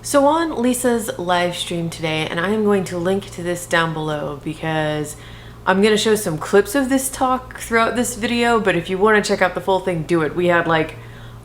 So on Lisa's live stream today, and I am going to link to this down below because I'm going to show some clips of this talk throughout this video, but if you want to check out the full thing, do it. We had like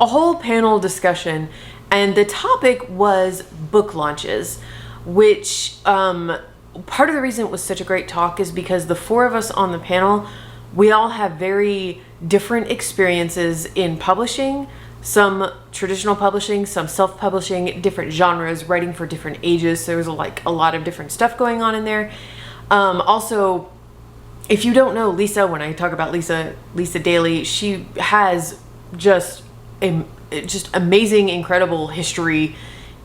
a whole panel discussion, and the topic was book launches, which part of the reason it was such a great talk is because the four of us on the panel, we all have very different experiences in publishing. Some traditional publishing, some self-publishing, different genres, writing for different ages. So there was like a lot of different stuff going on in there. Also, if you don't know Lisa, when I talk about Lisa Daly, she has just amazing, incredible history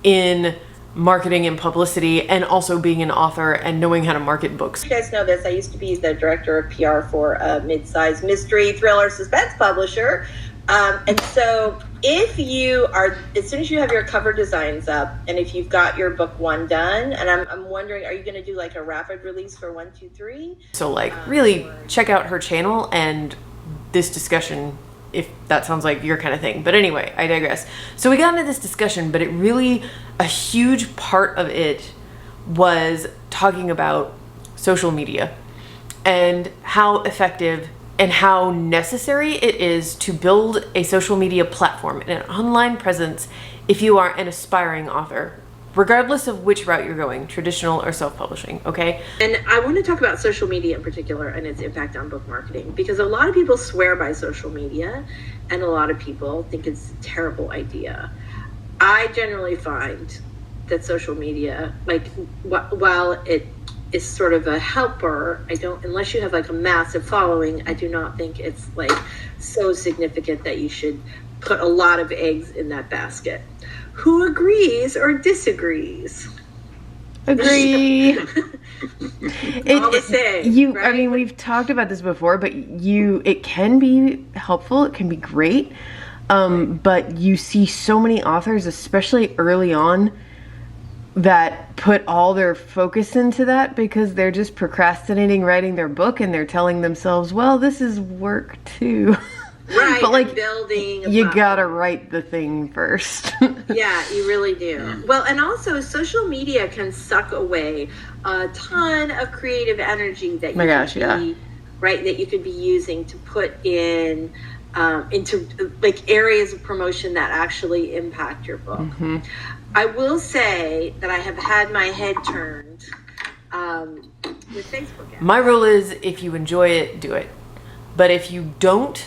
in marketing and publicity, and also being an author and knowing how to market books. You guys know this. I used to be the director of PR for a mid-sized mystery, thriller, suspense publisher. And so if you are, as soon as you have your cover designs up, and if you've got your book one done, and I'm wondering, are you going to do like a rapid release for 1, 2, 3? So like really check out her channel and this discussion if that sounds like your kind of thing. But anyway, I digress. So we got into this discussion, but it really, a huge part of it was talking about social media and how effective and how necessary it is to build a social media platform and an online presence if you are an aspiring author, regardless of which route you're going, traditional or self-publishing, okay? And I want to talk about social media in particular and its impact on book marketing, because a lot of people swear by social media and a lot of people think it's a terrible idea. I generally find that social media, like while it is sort of a helper, unless you have like a massive following, I do not think it's like so significant that you should put a lot of eggs in that basket. Who agrees or disagrees? Agree. All the same, right? I mean, we've talked about this before, but it can be helpful. It can be great. But you see so many authors, especially early on, that put all their focus into that because they're just procrastinating writing their book, and they're telling themselves, well, this is work too. Right, but like building you gotta write the thing first. Yeah, you really do. Well, and also social media can suck away a ton of creative energy that you could be using to put in into like areas of promotion that actually impact your book. Mm-hmm. I will say that I have had my head turned with Facebook ads. My rule is, if you enjoy it, do it. But if you don't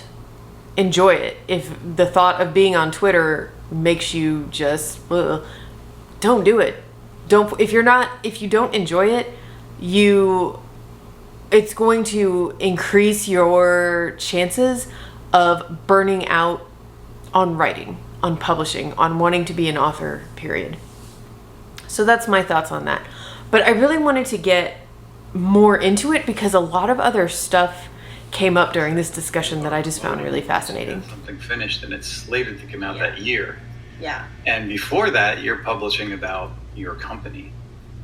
enjoy it, if the thought of being on Twitter makes you just don't do it. If you don't enjoy it, it's going to increase your chances of burning out on writing, on publishing, on wanting to be an author, period. So that's my thoughts on that. But I really wanted to get more into it because a lot of other stuff came up during this discussion that I just found really fascinating. Something finished and it's slated to come out that year. Yeah. And before that, you're publishing about your company,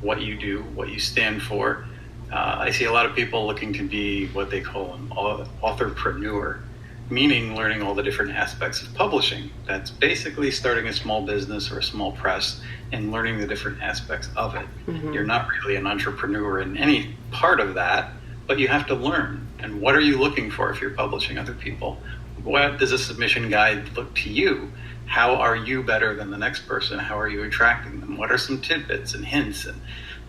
what you do, what you stand for. I see a lot of people looking to be what they call an authorpreneur, meaning learning all the different aspects of publishing. That's basically starting a small business or a small press and learning the different aspects of it. Mm-hmm. You're not really an entrepreneur in any part of that, but you have to learn. And what are you looking for if you're publishing other people? What does a submission guide look to you? How are you better than the next person? How are you attracting them? What are some tidbits and hints? And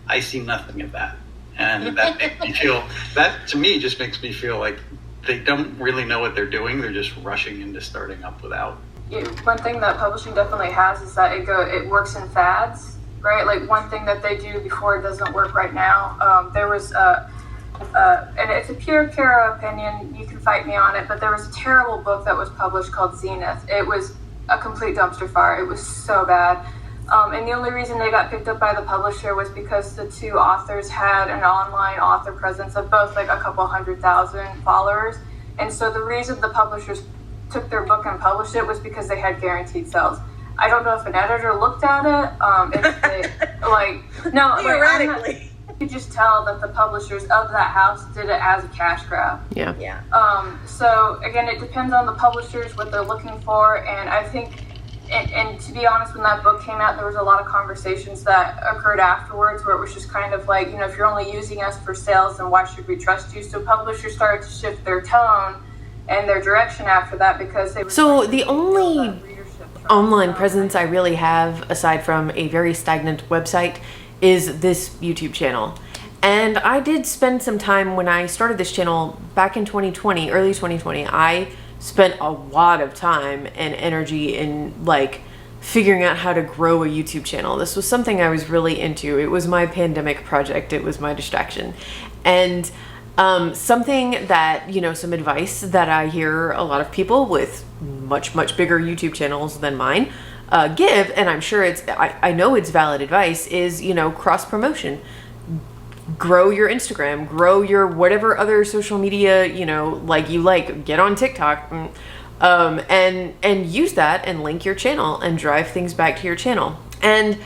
I see nothing of that. And that makes me feel, that to me just makes me feel like they don't really know what they're doing. They're just rushing into starting up without. One thing that publishing definitely has is that it works in fads, right? Like one thing that they do before it doesn't work right now. There was and it's a pure Kara opinion, you can fight me on it, but there was a terrible book that was published called Zenith. It was a complete dumpster fire. It was so bad. And the only reason they got picked up by the publisher was because the two authors had an online author presence of both like a couple 100,000 followers. And so the reason the publishers took their book and published it was because they had guaranteed sales. I don't know if an editor looked at it. Theoretically. You could just tell that the publishers of that house did it as a cash grab. Yeah. So again, it depends on the publishers, what they're looking for. And I think and to be honest, when that book came out, there was a lot of conversations that occurred afterwards where it was just kind of like, if you're only using us for sales, then why should we trust you? So publishers started to shift their tone and their direction after that, because they were So the only online presence I really have, aside from a very stagnant website, is this YouTube channel. And I did spend some time when I started this channel back in 2020, early 2020. I spent a lot of time and energy in like figuring out how to grow a YouTube channel. This was something I was really into. It was my pandemic project. It was my distraction. And something that, some advice that I hear a lot of people with much, much bigger YouTube channels than mine give, and I'm sure I know it's valid advice, is, cross promotion. Grow your Instagram, grow your whatever other social media, get on TikTok, and use that and link your channel and drive things back to your channel. And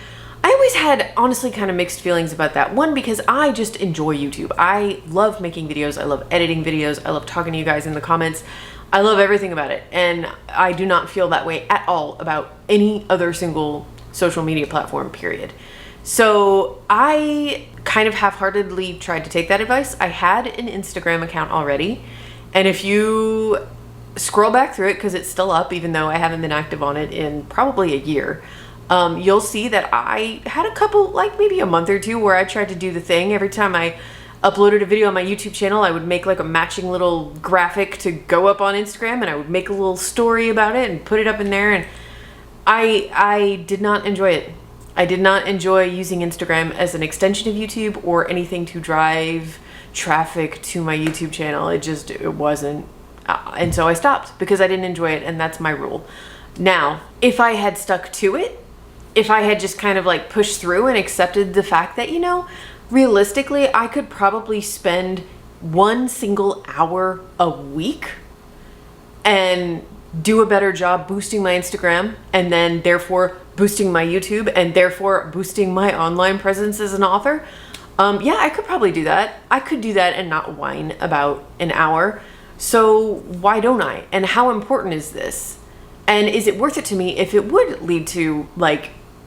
I always had honestly kind of mixed feelings about that. One, because I just enjoy YouTube. I love making videos. I love editing videos. I love talking to you guys in the comments. I love everything about it. And I do not feel that way at all about any other single social media platform, period. So I kind of half-heartedly tried to take that advice. I had an Instagram account already. And if you scroll back through it, because it's still up, even though I haven't been active on it in probably a year, you'll see that I had a couple, like maybe a month or two, where I tried to do the thing. Every time I uploaded a video on my YouTube channel, I would make like a matching little graphic to go up on Instagram, and I would make a little story about it and put it up in there. And I did not enjoy it. I did not enjoy using Instagram as an extension of YouTube or anything to drive traffic to my YouTube channel. It wasn't. And so I stopped because I didn't enjoy it, and that's my rule. Now, if I had stuck to it, if I had just kind of like pushed through and accepted the fact that, realistically, I could probably spend 1 single hour a week and do a better job boosting my Instagram, and then therefore boosting my YouTube, and therefore boosting my online presence as an author. I could probably do that. I could do that and not whine about an hour. So why don't I? And how important is this? And is it worth it to me if it would lead to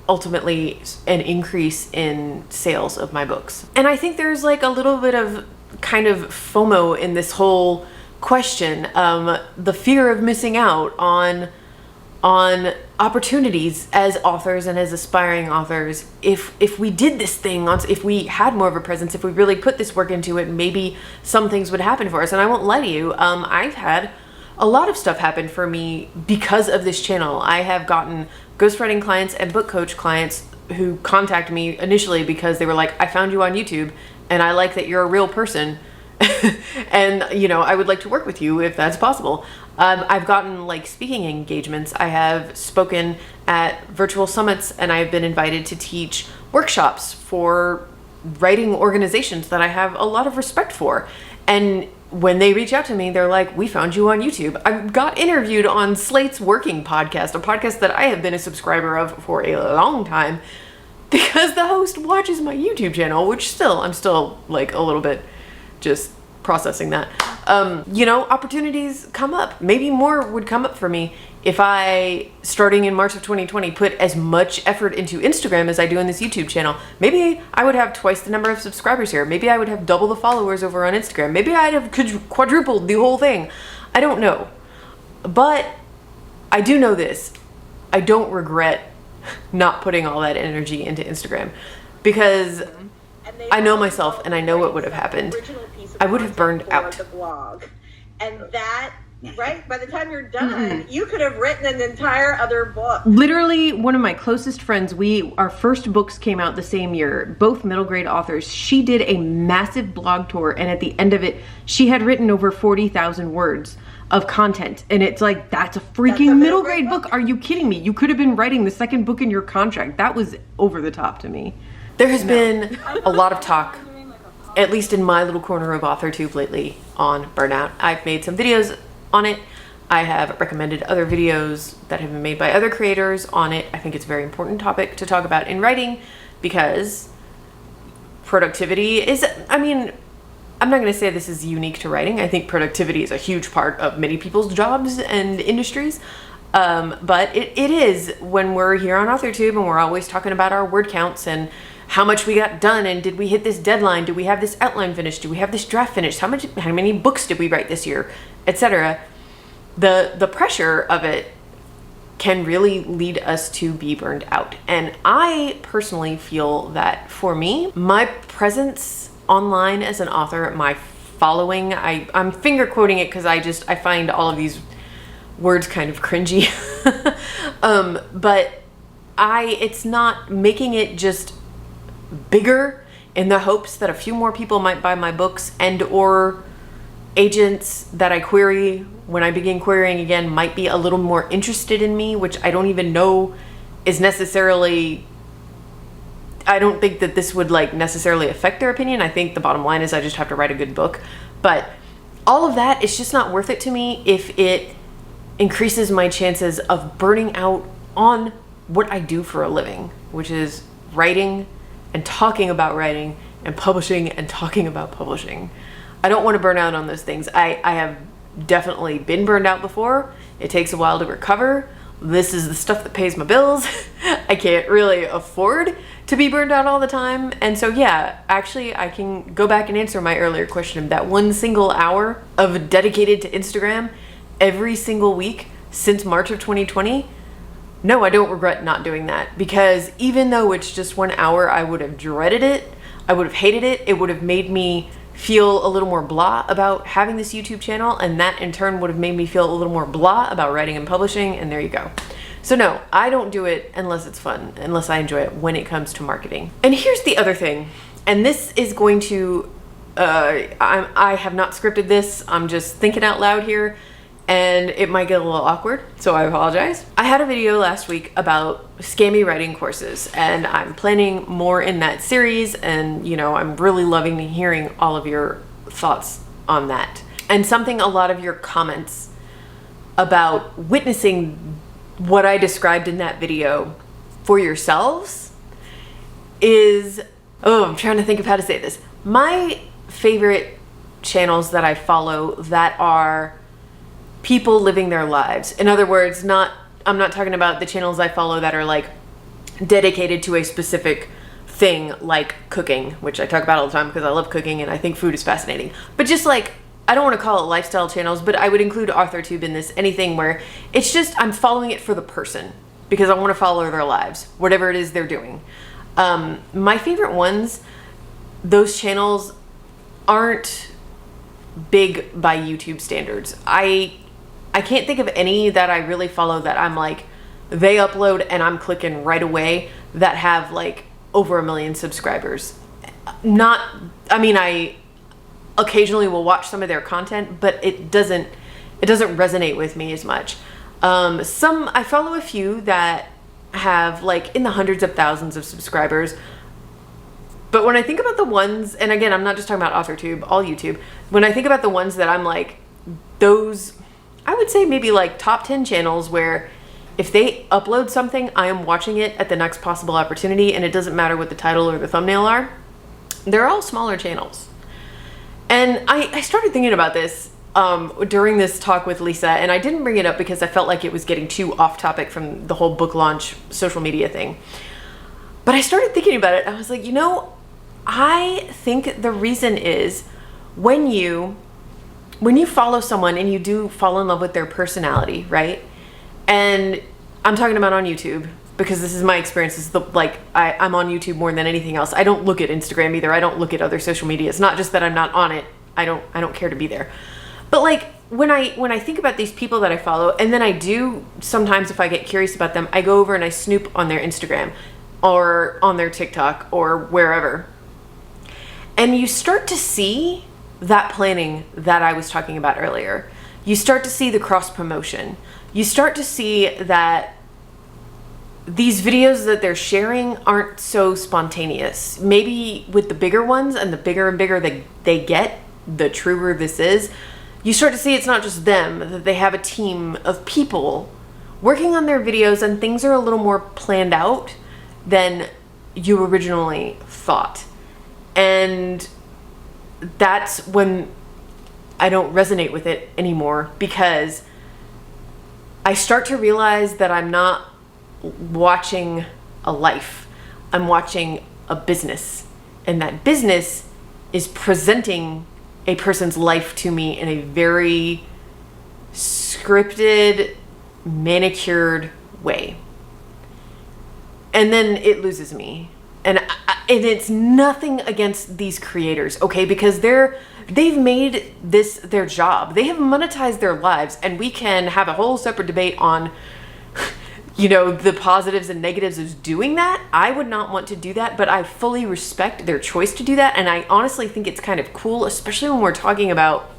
ultimately an increase in sales of my books? And I think there's a little bit of kind of FOMO in this whole question, the fear of missing out on opportunities as authors and as aspiring authors. If we did this thing, if we had more of a presence, if we really put this work into it, maybe some things would happen for us. And I won't lie to you, I've had a lot of stuff happen for me because of this channel. I have gotten ghostwriting clients and book coach clients who contact me initially because they were like, I found you on YouTube and I like that you're a real person. And I would like to work with you if that's possible. I've gotten speaking engagements. I have spoken at virtual summits, and I've been invited to teach workshops for writing organizations that I have a lot of respect for. And when they reach out to me, they're like, we found you on YouTube. I got interviewed on Slate's Working podcast, a podcast that I have been a subscriber of for a long time, because the host watches my YouTube channel, which I'm still a little bit just processing that. Opportunities come up. Maybe more would come up for me if I, starting in March of 2020, put as much effort into Instagram as I do in this YouTube channel. Maybe I would have twice the number of subscribers here. Maybe I would have double the followers over on Instagram. Maybe I'd have quadrupled the whole thing. I don't know. But I do know this. I don't regret not putting all that energy into Instagram, because I know myself and I know what would have happened. I would have burned out. The blog. And that, right, by the time you're done, you could have written an entire other book. Literally, one of my closest friends, our first books came out the same year, both middle grade authors. She did a massive blog tour, and at the end of it, she had written over 40,000 words of content. And it's that's a freaking middle grade book. Are you kidding me? You could have been writing the second book in your contract. That was over the top to me. There has been a lot of talk, at least in my little corner of AuthorTube lately, on burnout. I've made some videos on it. I have recommended other videos that have been made by other creators on it. I think it's a very important topic to talk about in writing, because productivity is, I'm not going to say this is unique to writing. I think productivity is a huge part of many people's jobs and industries. But it is when we're here on AuthorTube and we're always talking about our word counts and how much we got done, and did we hit this deadline? Do we have this outline finished? Do we have this draft finished? How many books did we write this year, etc. The pressure of it can really lead us to be burned out. And I personally feel that for me, my presence online as an author, my following, I'm finger quoting it because I find all of these words kind of cringy. But it's not making it just bigger in the hopes that a few more people might buy my books, and or agents that I query when I begin querying again might be a little more interested in me, which I don't even know is necessarily, I don't think that this would like necessarily affect their opinion. I think the bottom line is I just have to write a good book. But all of that is just not worth it to me if it increases my chances of burning out on what I do for a living, which is writing and talking about writing and publishing and talking about publishing. I don't want to burn out on those things. I have definitely been burned out before. It takes a while to recover. This is the stuff that pays my bills. I can't really afford to be burned out all the time. And so yeah, actually I can go back and answer my earlier question. That 1 single hour of dedicated to Instagram every single week since March of 2020, no, I don't regret not doing that, because even though it's just 1 hour, I would have dreaded it. I would have hated it. It would have made me feel a little more blah about having this YouTube channel, and that in turn would have made me feel a little more blah about writing and publishing, and there you go. So no, I don't do it unless it's fun, unless I enjoy it when it comes to marketing. And here's the other thing, and this is going to, I have not scripted this, I'm just thinking out loud here, and it might get a little awkward, so I apologize. I had a video last week about Scammy Writing courses, and I'm planning more in that series, and you know, I'm really loving hearing all of your thoughts on that. And something a lot of your comments about witnessing what I described in that video for yourselves is, I'm trying to think of how to say this. My favorite channels that I follow that are people living their lives. In other words, I'm not talking about the channels I follow that are like dedicated to a specific thing like cooking, which I talk about all the time because I love cooking and I think food is fascinating. But just like, I don't want to call it lifestyle channels, but I would include AuthorTube in this, anything where it's just, I'm following it for the person because I want to follow their lives, whatever it is they're doing. My favorite ones, those channels aren't big by YouTube standards. I can't think of any that I really follow that I'm like, they upload and I'm clicking right away, that have like over 1 million subscribers. I occasionally will watch some of their content, but it doesn't resonate with me as much. I follow a few that have like in the hundreds of thousands of subscribers. But when I think about the ones, and again, I'm not just talking about AuthorTube, all YouTube. When I think about the ones that I'm like, those, I would say maybe like top 10 channels where if they upload something, I am watching it at the next possible opportunity, and it doesn't matter what the title or the thumbnail are. They're all smaller channels. And I started thinking about this during this talk with Lisa, and I didn't bring it up because I felt like it was getting too off topic from the whole book launch social media thing. But I started thinking about it. I was like, I think the reason is when you follow someone and you do fall in love with their personality, right? And I'm talking about on YouTube because this is my experience. I'm on YouTube more than anything else. I don't look at Instagram either. I don't look at other social media. It's not just that I'm not on it. I don't care to be there. But like when I think about these people that I follow, and then I do sometimes, if I get curious about them, I go over and I snoop on their Instagram or on their TikTok or wherever. And you start to see that planning that I was talking about earlier. You start to see the cross promotion. You start to see that these videos that they're sharing aren't so spontaneous. Maybe with the bigger ones, and the bigger and bigger they get, the truer this is. You start to see it's not just them, that they have a team of people working on their videos, and things are a little more planned out than you originally thought. And that's when I don't resonate with it anymore, because I start to realize that I'm not watching a life. I'm watching a business. And that business is presenting a person's life to me in a very scripted, manicured way. And then it loses me. And it's nothing against these creators, okay? Because they've made this their job. They have monetized their lives, and we can have a whole separate debate on, the positives and negatives of doing that. I would not want to do that, but I fully respect their choice to do that. And I honestly think it's kind of cool, especially when we're talking about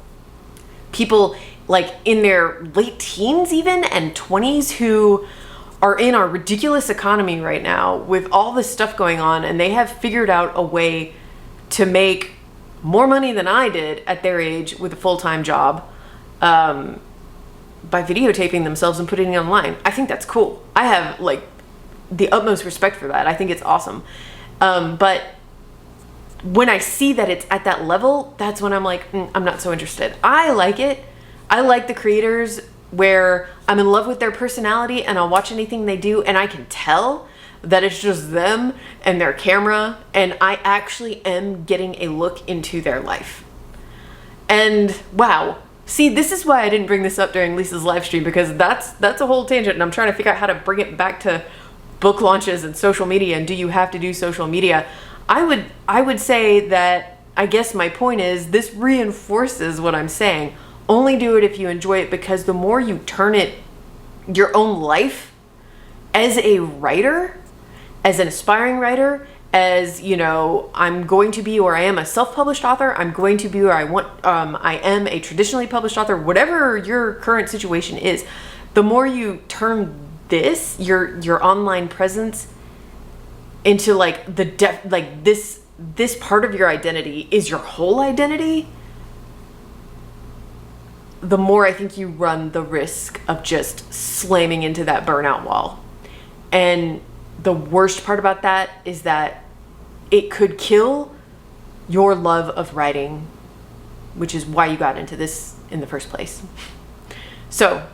people like in their late teens even and 20s who are in our ridiculous economy right now with all this stuff going on, and they have figured out a way to make more money than I did at their age with a full-time job by videotaping themselves and putting it online. I think that's cool. I have like the utmost respect for that. I think it's awesome. But when I see that it's at that level, that's when I'm like, I'm not so interested. I like it. I like the creators where I'm in love with their personality and I'll watch anything they do and I can tell that it's just them and their camera, and I actually am getting a look into their life. And wow. See, this is why I didn't bring this up during Lisa's live stream, because that's a whole tangent, and I'm trying to figure out how to bring it back to book launches and social media, and do you have to do social media? I would say that, I guess my point is, this reinforces what I'm saying. Only do it if you enjoy it, because the more you turn it your own life as a writer, as an aspiring writer, as, I'm going to be, or I am a self-published author, I'm going to be, or I am a traditionally published author, whatever your current situation is, the more you turn this, your online presence, into like this part of your identity is your whole identity, the more I think you run the risk of just slamming into that burnout wall. And the worst part about that is that it could kill your love of writing, which is why you got into this in the first place. So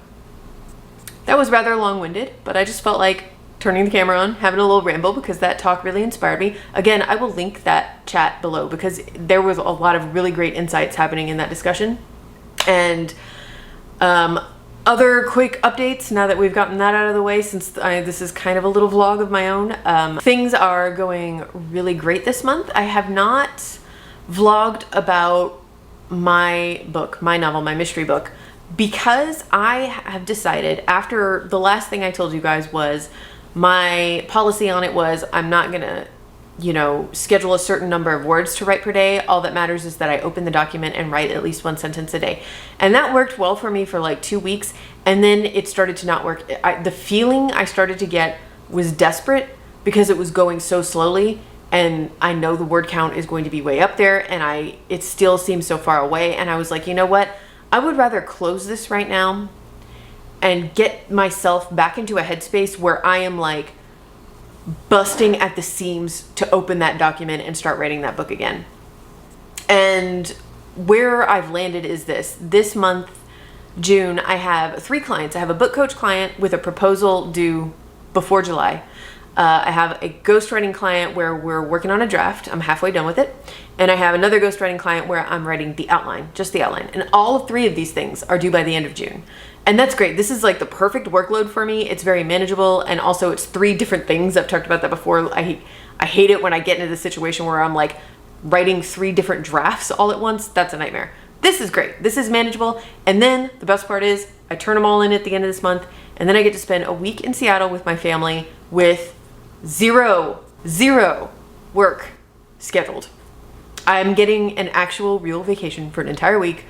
that was rather long-winded, but I just felt like turning the camera on, having a little ramble, because that talk really inspired me. Again, I will link that chat below because there was a lot of really great insights happening in that discussion. And other quick updates now that we've gotten that out of the way, since this is kind of a little vlog of my own. Things are going really great this month. I have not vlogged about my book, my novel, my mystery book, because I have decided, after the last thing I told you guys was, my policy on it was I'm not gonna schedule a certain number of words to write per day. All that matters is that I open the document and write at least one sentence a day. And that worked well for me for like 2 weeks. And then it started to not work. The feeling I started to get was desperate because it was going so slowly. And I know the word count is going to be way up there, and it still seems so far away. And I was like, you know what? I would rather close this right now and get myself back into a headspace where I am like busting at the seams to open that document and start writing that book again. And where I've landed is this month, June, I have 3 clients. I have a book coach client with a proposal due before July. I have a ghostwriting client where we're working on a draft. I'm halfway done with it. And I have another ghostwriting client where I'm writing the outline, just the outline. And all 3 of these things are due by the end of June. And that's great. This is like the perfect workload for me. It's very manageable. And also it's 3 different things. I've talked about that before. I hate it when I get into this situation where I'm like writing 3 different drafts all at once. That's a nightmare. This is great. This is manageable. And then the best part is I turn them all in at the end of this month. And then I get to spend a week in Seattle with my family with zero work scheduled. I'm getting an actual real vacation for an entire week.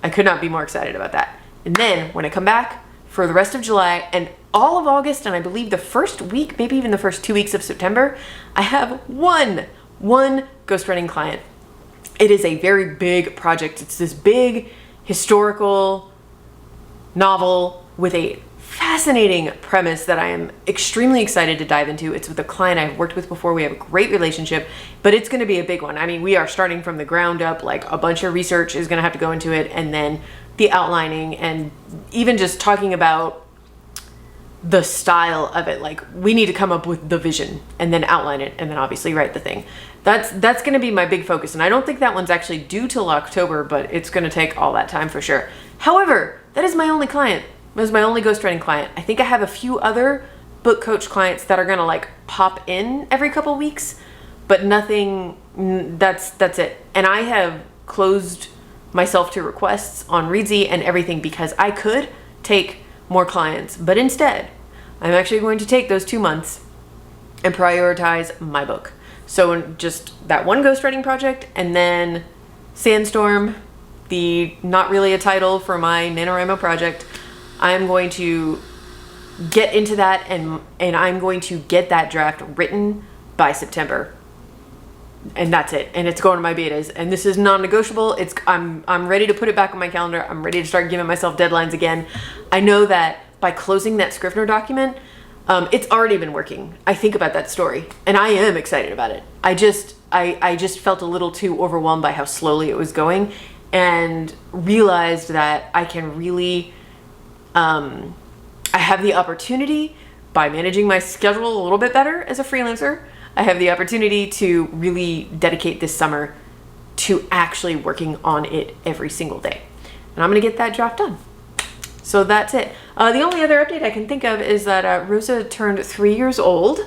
I could not be more excited about that. And then when I come back for the rest of July and all of August, and I believe the first week, maybe even the first 2 weeks of September, I have one ghostwriting client. It is a very big project. It's this big historical novel with a fascinating premise that I am extremely excited to dive into. It's with a client I've worked with before. We have a great relationship, but it's going to be a big one. I mean, we are starting from the ground up, like a bunch of research is going to have to go into it, and then the outlining, and even just talking about the style of it. Like, we need to come up with the vision and then outline it and then obviously write the thing. That's going to be my big focus. And I don't think that one's actually due till October, but it's going to take all that time for sure. However, that is my only client. That is my only ghostwriting client. I think I have a few other book coach clients that are going to like pop in every couple weeks, but nothing, that's it. And I have closed myself to requests on Readsy and everything because I could take more clients, but instead I'm actually going to take those 2 months and prioritize my book. So just that one ghostwriting project, and then Sandstorm, the not really a title for my NaNoWriMo project. I'm going to get into that and I'm going to get that draft written by September. And that's it. And it's going to my betas. And this is non-negotiable. I'm ready to put it back on my calendar. I'm ready to start giving myself deadlines again. I know that by closing that Scrivener document, it's already been working. I think about that story and I am excited about it. I just felt a little too overwhelmed by how slowly it was going, and realized that I can really, I have the opportunity, by managing my schedule a little bit better as a freelancer, I have the opportunity to really dedicate this summer to actually working on it every single day. And I'm going to get that draft done. So that's it. The only other update I can think of is that Rosa turned 3 years old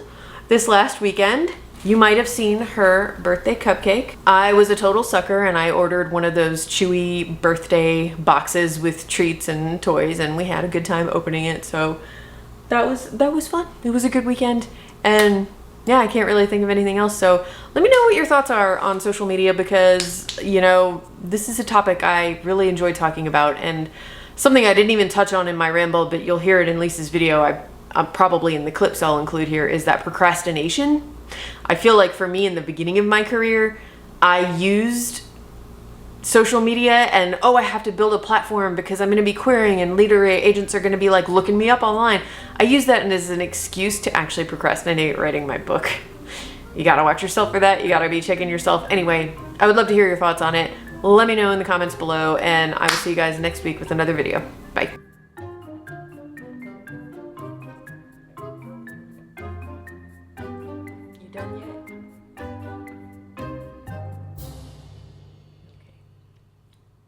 this last weekend. You might have seen her birthday cupcake. I was a total sucker and I ordered one of those chewy birthday boxes with treats and toys, and we had a good time opening it. So that was fun. It was a good weekend. And yeah, I can't really think of anything else. So let me know what your thoughts are on social media, because, you know, this is a topic I really enjoy talking about, and something I didn't even touch on in my ramble, but you'll hear it in Lisa's video. I'm probably in the clips I'll include here, is that procrastination. I feel like for me in the beginning of my career, I used social media and, oh, I have to build a platform because I'm going to be querying and literary agents are going to be like looking me up online. I use that as an excuse to actually procrastinate writing my book. You got to watch yourself for that. You got to be checking yourself. Anyway, I would love to hear your thoughts on it. Let me know in the comments below, and I will see you guys next week with another video.